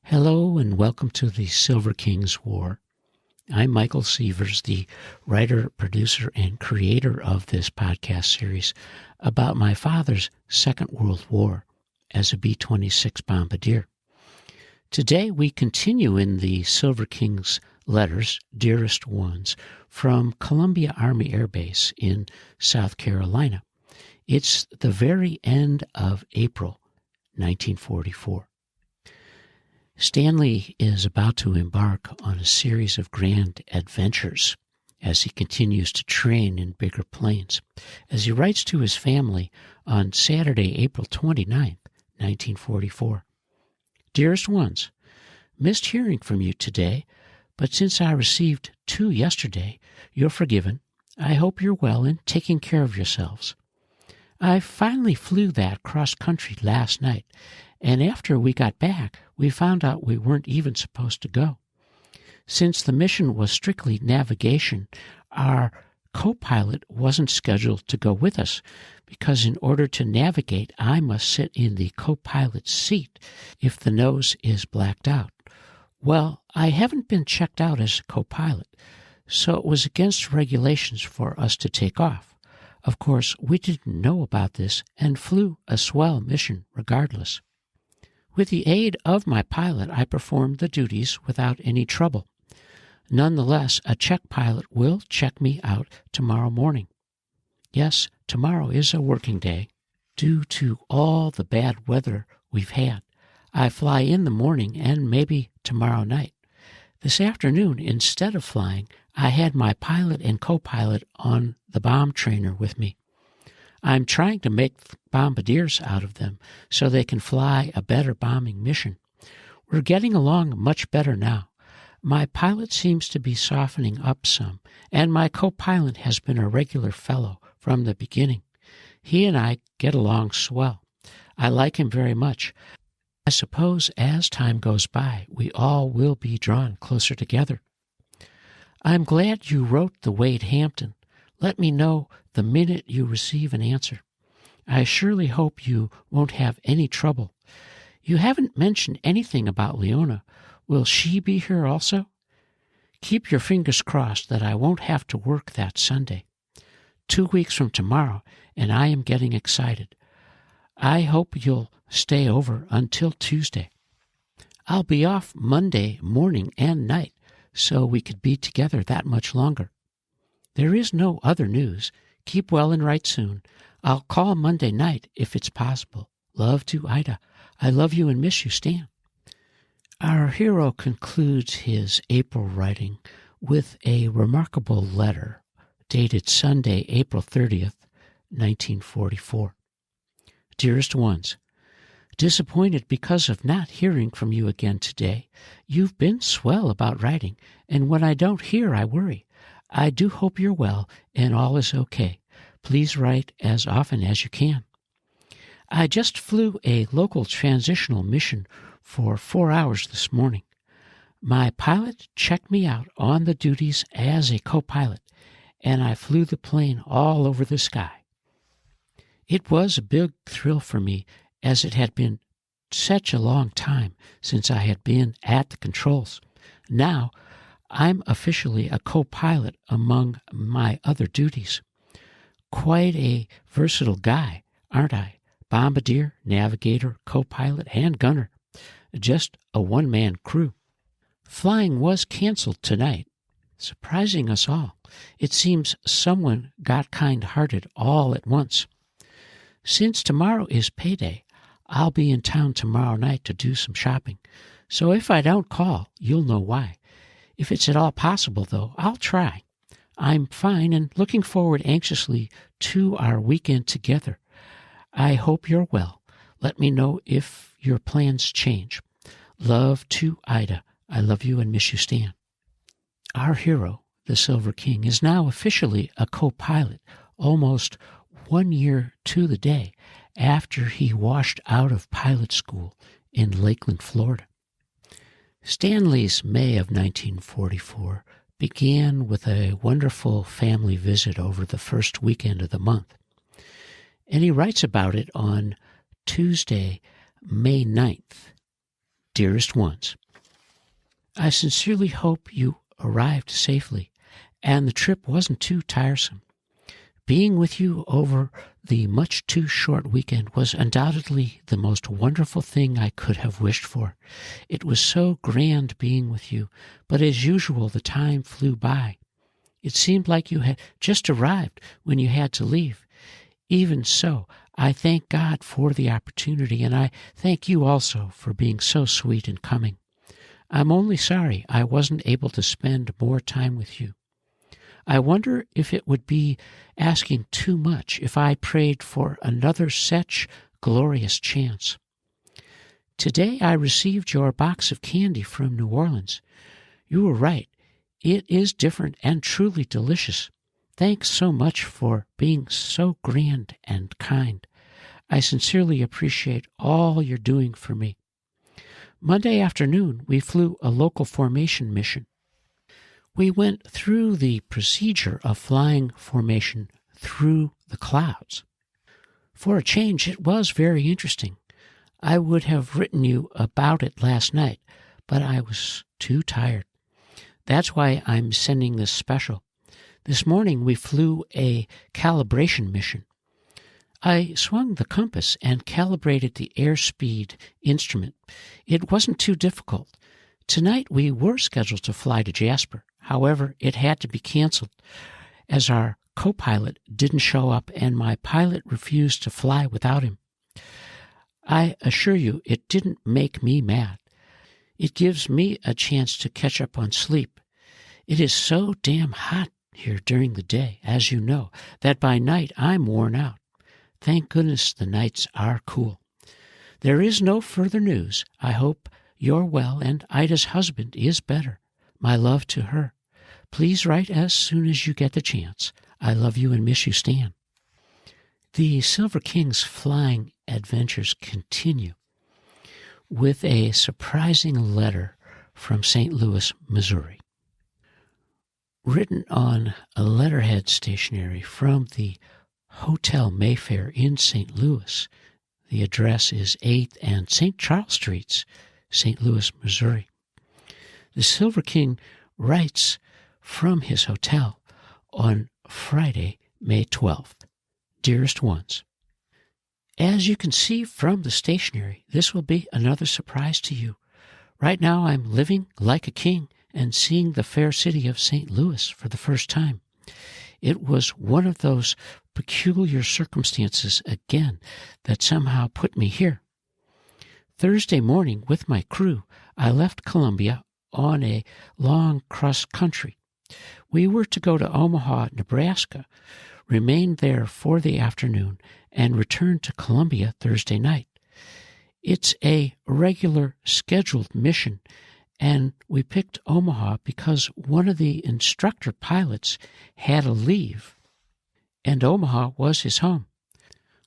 Hello and welcome to the Silver King's War. I'm Michael Sievers, the writer, producer, and creator of this podcast series about my father's Second World War as a B-26 bombardier. Today we continue in the Silver King's letters, Dearest Ones, from Columbia Army Air Base in South Carolina. It's the very end of April 1944. Stanley is about to embark on a series of grand adventures as he continues to train in bigger planes. As he writes to his family on Saturday, April 29th, 1944. Dearest Ones, missed hearing from you today, but since I received 2 yesterday, you're forgiven. I hope you're well and taking care of yourselves. I finally flew that cross-country last night, and after we got back, we found out we weren't even supposed to go. Since the mission was strictly navigation, our co-pilot wasn't scheduled to go with us, because in order to navigate, I must sit in the co-pilot's seat if the nose is blacked out. Well, I haven't been checked out as a co-pilot, so it was against regulations for us to take off. Of course, we didn't know about this and flew a swell mission regardless. With the aid of my pilot, I performed the duties without any trouble. Nonetheless, a check pilot will check me out tomorrow morning. Yes, tomorrow is a working day. Due to all the bad weather we've had, I fly in the morning and maybe tomorrow night. This afternoon, instead of flying, I had my pilot and co-pilot on the bomb trainer with me. I'm trying to make bombardiers out of them so they can fly a better bombing mission. We're getting along much better now. My pilot seems to be softening up some, and my co-pilot has been a regular fellow from the beginning. He and I get along swell. I like him very much. I suppose as time goes by, we all will be drawn closer together. I'm glad you wrote the Wade Hampton. Let me know the minute you receive an answer. I surely hope you won't have any trouble. You haven't mentioned anything about Leona. Will she be here also? Keep your fingers crossed that I won't have to work that Sunday. 2 weeks from tomorrow, and I am getting excited. I hope you'll stay over until Tuesday. I'll be off Monday morning and night, so we could be together that much longer. There is no other news. Keep well and write soon. I'll call Monday night if it's possible. Love to Ida. I love you and miss you, Stan. Our hero concludes his April writing with a remarkable letter dated Sunday, April 30th, 1944. Dearest Ones, disappointed because of not hearing from you again today. You've been swell about writing, and when I don't hear, I worry. I do hope you're well and all is okay. Please write as often as you can. I just flew a local transitional mission for 4 hours this morning. My pilot checked me out on the duties as a co-pilot, and I flew the plane all over the sky. It was a big thrill for me, as it had been such a long time since I had been at the controls. Now, I'm officially a co-pilot among my other duties. Quite a versatile guy, aren't I? Bombardier, navigator, co-pilot, and gunner. Just a one-man crew. Flying was canceled tonight, surprising us all. It seems someone got kind-hearted all at once. Since tomorrow is payday, I'll be in town tomorrow night to do some shopping. So if I don't call, you'll know why. If it's at all possible, though, I'll try. I'm fine and looking forward anxiously to our weekend together. I hope you're well. Let me know if your plans change. Love to Ida. I love you and miss you, Stan. Our hero, the Silver King, is now officially a co-pilot, almost 1 year to the day after he washed out of pilot school in Lakeland, Florida. Stanley's May of 1944 began with a wonderful family visit over the first weekend of the month, and he writes about it on Tuesday, May 9th. Dearest Ones. I sincerely hope you arrived safely and the trip wasn't too tiresome. Being with you over the much too short weekend was undoubtedly the most wonderful thing I could have wished for. It was so grand being with you, but as usual the time flew by. It seemed like you had just arrived when you had to leave. Even so, I thank God for the opportunity, and I thank you also for being so sweet and coming. I'm only sorry I wasn't able to spend more time with you. I wonder if it would be asking too much if I prayed for another such glorious chance. Today I received your box of candy from New Orleans. You were right. It is different and truly delicious. Thanks so much for being so grand and kind. I sincerely appreciate all you're doing for me. Monday afternoon, we flew a local formation mission. We went through the procedure of flying formation through the clouds. For a change, it was very interesting. I would have written you about it last night, but I was too tired. That's why I'm sending this special. This morning we flew a calibration mission. I swung the compass and calibrated the airspeed instrument. It wasn't too difficult. Tonight we were scheduled to fly to Jasper. However, it had to be canceled as our co-pilot didn't show up and my pilot refused to fly without him. I assure you it didn't make me mad. It gives me a chance to catch up on sleep. It is so damn hot here during the day, as you know, that by night I'm worn out. Thank goodness the nights are cool. There is no further news. I hope you're well and Ida's husband is better. My love to her. Please write as soon as you get the chance. I love you and miss you, Stan. The Silver King's flying adventures continue with a surprising letter from St. Louis, Missouri. Written on a letterhead stationery from the Hotel Mayfair in St. Louis. The address is 8th and St. Charles Streets, St. Louis, Missouri. The Silver King writes from his hotel on Friday, May 12th. Dearest Ones, as you can see from the stationery, this will be another surprise to you. Right now I'm living like a king and seeing the fair city of St. Louis for the first time. It was one of those peculiar circumstances again that somehow put me here. Thursday morning with my crew, I left Columbia on a long cross country. We were to go to Omaha, Nebraska, remain there for the afternoon, and return to Columbia Thursday night. It's a regular scheduled mission, and we picked Omaha because one of the instructor pilots had a leave, and Omaha was his home.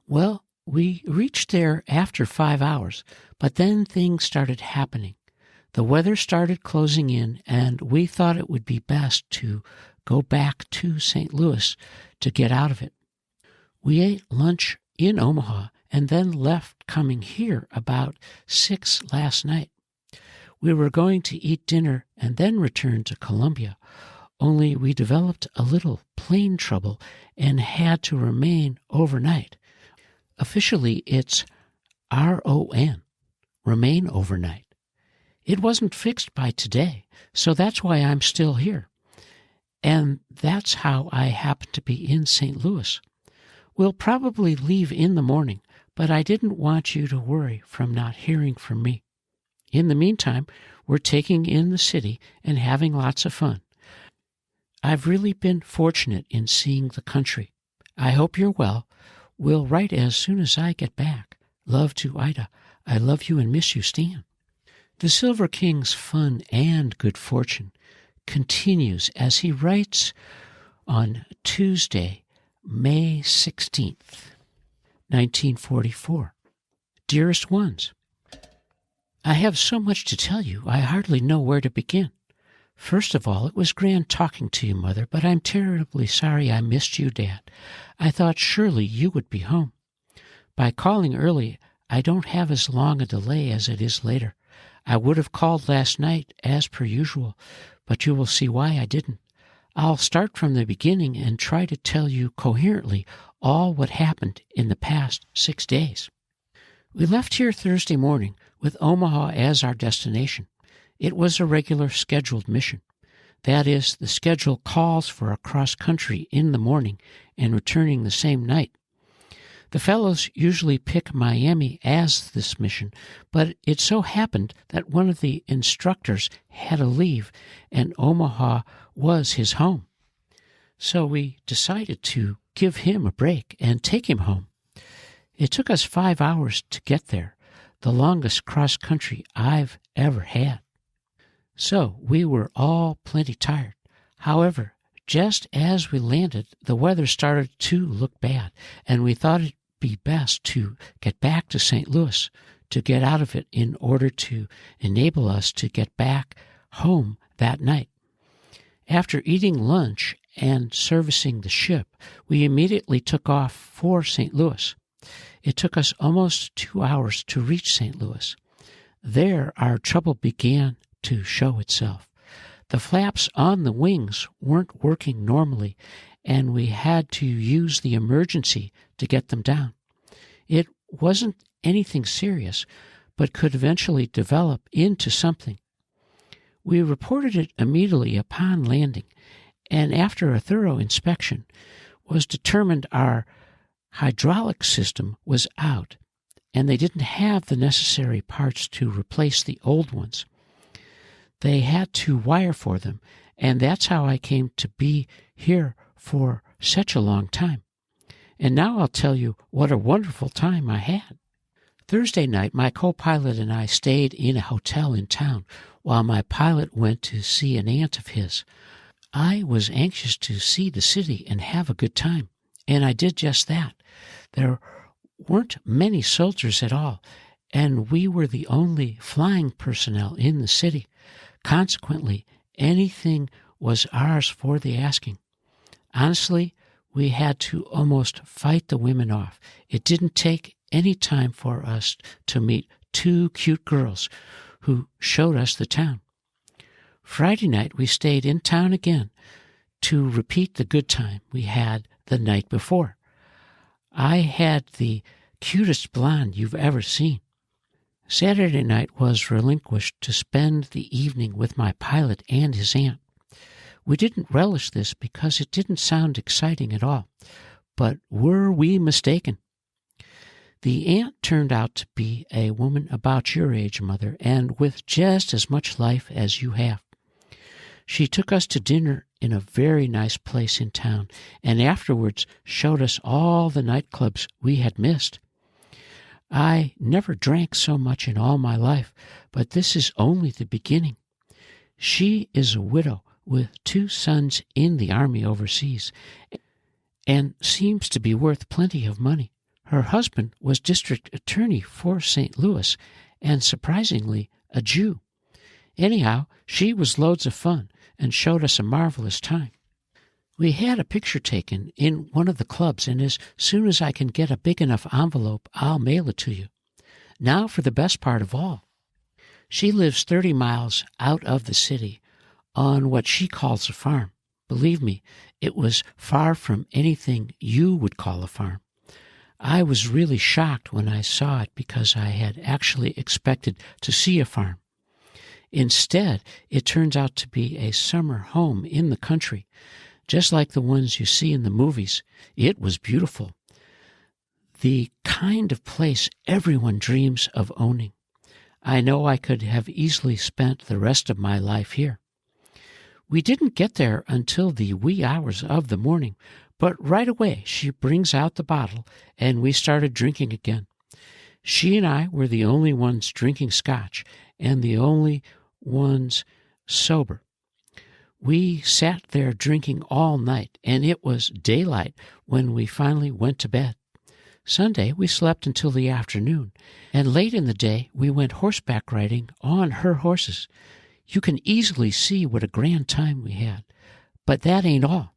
Well, we reached there after 5 hours, but then things started happening. The weather started closing in, and we thought it would be best to go back to St. Louis to get out of it. We ate lunch in Omaha and then left coming here about 6 last night. We were going to eat dinner and then return to Columbia, only we developed a little plane trouble and had to remain overnight. Officially, it's RON, remain overnight. It wasn't fixed by today, so that's why I'm still here. And that's how I happen to be in St. Louis. We'll probably leave in the morning, but I didn't want you to worry from not hearing from me. In the meantime, we're taking in the city and having lots of fun. I've really been fortunate in seeing the country. I hope you're well. We'll write as soon as I get back. Love to Ida. I love you and miss you, Stan. The Silver King's fun and good fortune continues as he writes on Tuesday, May 16th, 1944. Dearest Ones, I have so much to tell you, I hardly know where to begin. First of all, it was grand talking to you, Mother, but I'm terribly sorry I missed you, Dad. I thought surely you would be home. By calling early, I don't have as long a delay as it is later. I would have called last night as per usual, but you will see why I didn't. I'll start from the beginning and try to tell you coherently all what happened in the past 6 days. We left here Thursday morning with Omaha as our destination. It was a regular scheduled mission. That is, the schedule calls for a cross-country in the morning and returning the same night. The fellows usually pick Miami as this mission, but it so happened that one of the instructors had to leave, and Omaha was his home. So we decided to give him a break and take him home. It took us 5 hours to get there, the longest cross-country I've ever had. So we were all plenty tired. However, just as we landed, the weather started to look bad, and we thought it'd be best to get back to St. Louis, to get out of it in order to enable us to get back home that night. After eating lunch and servicing the ship, we immediately took off for St. Louis. It took us almost 2 hours to reach St. Louis. There, our trouble began to show itself. The flaps on the wings weren't working normally, and we had to use the emergency to get them down. It wasn't anything serious, but could eventually develop into something. We reported it immediately upon landing, and after a thorough inspection, was determined our hydraulic system was out, and they didn't have the necessary parts to replace the old ones. They had to wire for them, and that's how I came to be here for such a long time. And now I'll tell you what a wonderful time I had. Thursday night, my co-pilot and I stayed in a hotel in town while my pilot went to see an aunt of his. I was anxious to see the city and have a good time, and I did just that. There weren't many soldiers at all, and we were the only flying personnel in the city. Consequently, anything was ours for the asking. Honestly, we had to almost fight the women off. It didn't take any time for us to meet 2 cute girls who showed us the town. Friday night, we stayed in town again to repeat the good time we had the night before. I had the cutest blonde you've ever seen. Saturday night was relinquished to spend the evening with my pilot and his aunt. We didn't relish this because it didn't sound exciting at all, but were we mistaken? The aunt turned out to be a woman about your age, Mother, and with just as much life as you have. She took us to dinner in a very nice place in town, and afterwards showed us all the nightclubs we had missed. I never drank so much in all my life, but this is only the beginning. She is a widow with 2 sons in the army overseas, and seems to be worth plenty of money. Her husband was district attorney for St. Louis, and surprisingly, a Jew. Anyhow, she was loads of fun, and showed us a marvelous time. We had a picture taken in one of the clubs, and as soon as I can get a big enough envelope, I'll mail it to you. Now for the best part of all. She lives 30 miles out of the city on what she calls a farm. Believe me, it was far from anything you would call a farm. I was really shocked when I saw it because I had actually expected to see a farm. Instead, it turns out to be a summer home in the country, just like the ones you see in the movies. It was beautiful. The kind of place everyone dreams of owning. I know I could have easily spent the rest of my life here. We didn't get there until the wee hours of the morning, but right away she brings out the bottle, and we started drinking again. She and I were the only ones drinking scotch, and the only ones sober. We sat there drinking all night, and it was daylight when we finally went to bed. Sunday, we slept until the afternoon, and late in the day, we went horseback riding on her horses. You can easily see what a grand time we had. But that ain't all.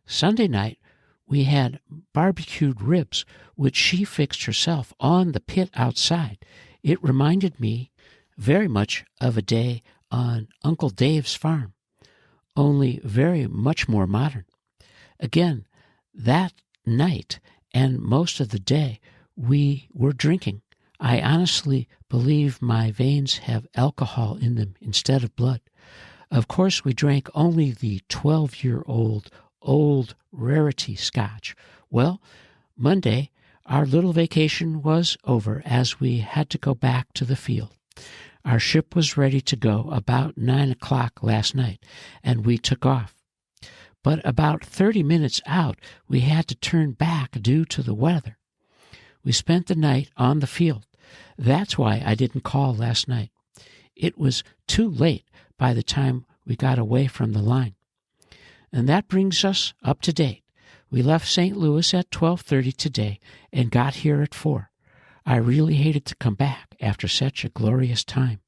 Sunday night, we had barbecued ribs, which she fixed herself on the pit outside. It reminded me very much of a day on Uncle Dave's farm, only very much more modern. Again, that night and most of the day we were drinking. I honestly believe my veins have alcohol in them instead of blood. Of course, we drank only the 12-year-old old rarity scotch. Well, Monday, our little vacation was over as we had to go back to the field. Our ship was ready to go about 9 o'clock last night, and we took off. But about 30 minutes out, we had to turn back due to the weather. We spent the night on the field. That's why I didn't call last night. It was too late by the time we got away from the line. And that brings us up to date. We left St. Louis at 12:30 today and got here at 4. I really hated to come back after such a glorious time.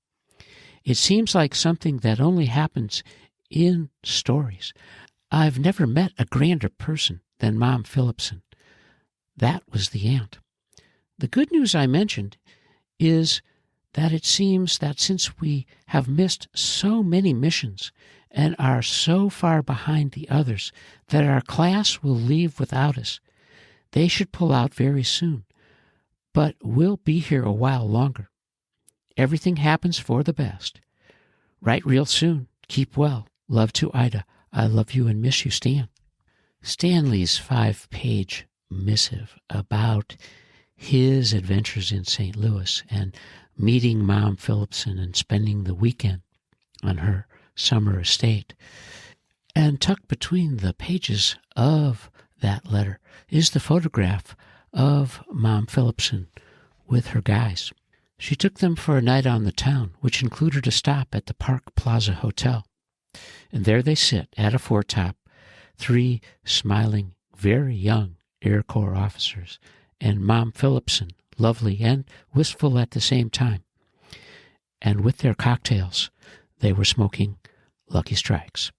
It seems like something that only happens in stories. I've never met a grander person than Mom Phillipson. That was the aunt. The good news I mentioned is that it seems that since we have missed so many missions and are so far behind the others that our class will leave without us. They should pull out very soon, but we'll be here a while longer. Everything happens for the best. Write real soon. Keep well. Love to Ida. I love you and miss you, Stan. Stanley's 5-page missive about his adventures in St. Louis and meeting Mom Phillipson and spending the weekend on her summer estate. And tucked between the pages of that letter is the photograph of Mom Phillipson with her guys. She took them for a night on the town, which included a stop at the Park Plaza Hotel. And there they sit at a foretop, 3 smiling, very young Air Corps officers, and Mom Phillipson, lovely and wistful at the same time. And with their cocktails, they were smoking Lucky Strikes.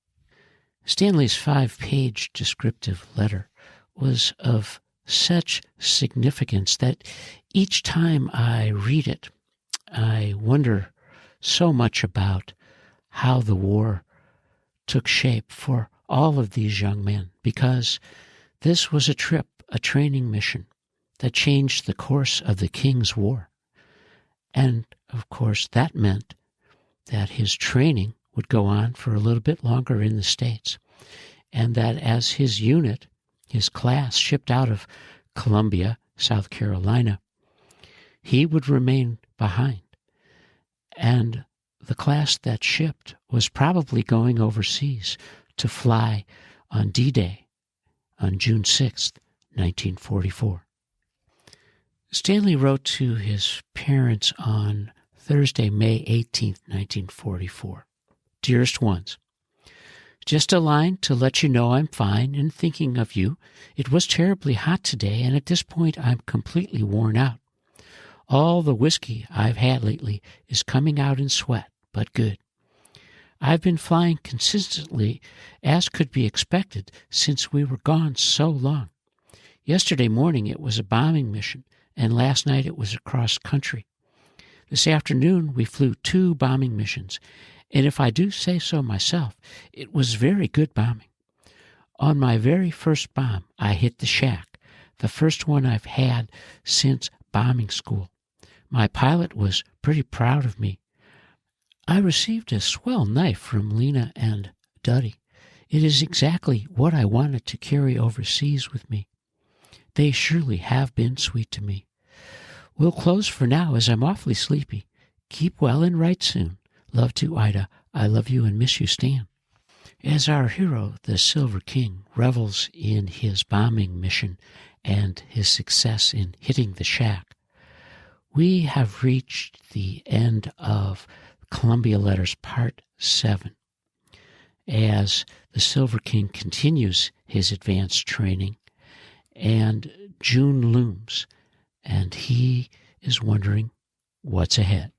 Stanley's 5-page descriptive letter was of such significance that each time I read it, I wonder so much about how the war took shape for all of these young men, because this was a trip, a training mission that changed the course of the King's War. And, of course, that meant that his training would go on for a little bit longer in the States, and that as his unit, his class, shipped out of Columbia, South Carolina, he would remain behind. And the class that shipped was probably going overseas to fly on D-Day on June 6th, 1944. Stanley wrote to his parents on Thursday, May 18th, 1944. Dearest Ones, just a line to let you know I'm fine and thinking of you. It was terribly hot today, and at this point I'm completely worn out. All the whiskey I've had lately is coming out in sweat, but good. I've been flying consistently, as could be expected, since we were gone so long. Yesterday morning it was a bombing mission, and last night it was across country. This afternoon we flew 2 bombing missions, and if I do say so myself, it was very good bombing. On my very first bomb, I hit the shack, the first one I've had since bombing school. My pilot was pretty proud of me. I received a swell knife from Lena and Duddy. It is exactly what I wanted to carry overseas with me. They surely have been sweet to me. We'll close for now as I'm awfully sleepy. Keep well and write soon. Love to Ida. I love you and miss you, Stan. As our hero, the Silver King, revels in his bombing mission and his success in hitting the shack, we have reached the end of Columbia Letters Part 7. As the Silver King continues his advanced training, and June looms, and he is wondering what's ahead.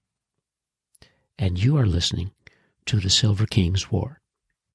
And you are listening to the Silver King's War.